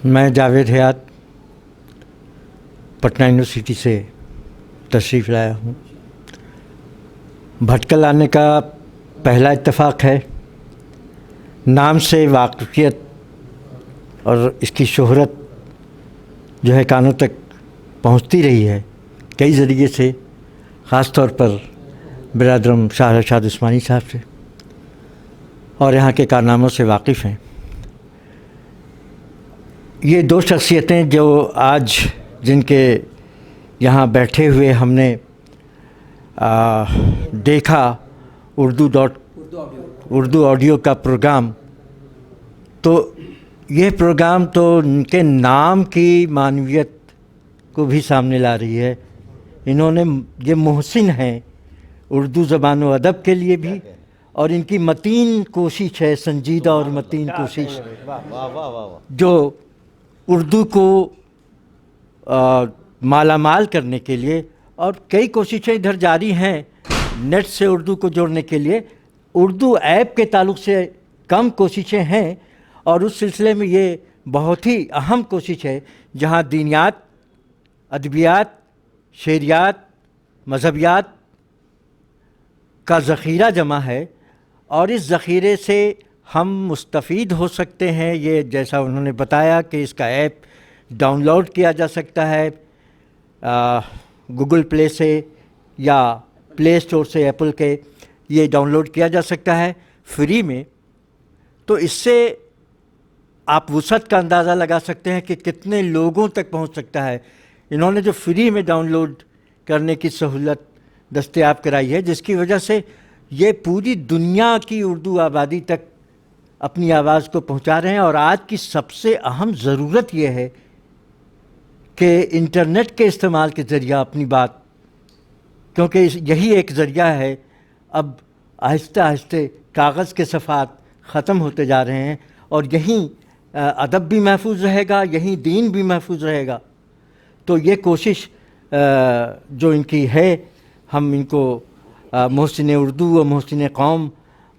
मैं जावेद हयात पटना यूनिवर्सिटी से तशरीफ़ लाया हूँ। भटकल आने का पहला इत्तेफाक है। नाम से वाक़फ़ियत और इसकी शोहरत जो है कानों तक पहुँचती रही है कई ज़रिए से, ख़ास तौर पर बिरादरम शाह रशाद उस्मानी साहब से, और यहाँ के कारनामों से वाकिफ़ हैं। ये दो शख्सियतें जो आज जिनके यहाँ बैठे हुए हमने देखा उर्दू ऑडियो का प्रोग्राम, तो ये प्रोग्राम तो उनके नाम की मानवियत को भी सामने ला रही है। इन्होंने ये मुहसिन हैं उर्दू ज़बान व अदब के लिए भी, और इनकी मतीन कोशिश है, संजीदा और मतीन कोशिश, जो उर्दू को माला माल करने के लिए, और कई कोशिशें इधर जारी हैं नेट से उर्दू को जोड़ने के लिए। उर्दू ऐप के ताल्लुक़ से कम कोशिशें हैं, और उस सिलसिले में ये बहुत ही अहम कोशिश है जहाँ दीनियात, अदबियात, शेरियात, मज़हबियात का ज़ख़ीरा जमा है, और इस ज़ख़ीरे से हम मुस्तफ़ीद हो सकते हैं। ये जैसा उन्होंने बताया कि इसका ऐप डाउनलोड किया जा सकता है गूगल प्ले से या प्ले स्टोर से, एप्पल के, ये डाउनलोड किया जा सकता है फ्री में। तो इससे आप वुसअत का अंदाज़ा लगा सकते हैं कि कितने लोगों तक पहुंच सकता है। इन्होंने जो फ्री में डाउनलोड करने की सहूलत दस्तयाब कराई है, जिसकी वजह से ये पूरी दुनिया की उर्दू आबादी तक अपनी आवाज़ को पहुंचा रहे हैं। और आज की सबसे अहम ज़रूरत ये है कि इंटरनेट के इस्तेमाल के ज़रिया अपनी बात, क्योंकि यही एक ज़रिया है। अब आहिस्ते आहिस्ते कागज़ के सफ़ात ख़त्म होते जा रहे हैं, और यहीं अदब भी महफूज रहेगा, यहीं दीन भी महफूज रहेगा। तो ये कोशिश जो इनकी है, हम इनको मोहसिन उर्दू व मोहसिन कौम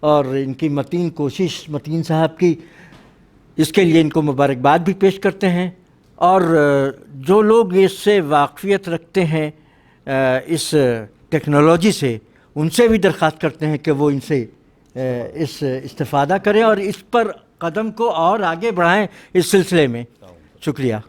और इनकी मतीन कोशिश, मतीन साहब की, इसके लिए इनको मुबारकबाद भी पेश करते हैं। और जो लोग इससे वाक़फ़ियत रखते हैं इस टेक्नोलॉजी से, उनसे भी दरख्वास्त करते हैं कि वो इनसे इस इस्तिफ़ादा करें और इस पर कदम को और आगे बढ़ाएं इस सिलसिले में। शुक्रिया।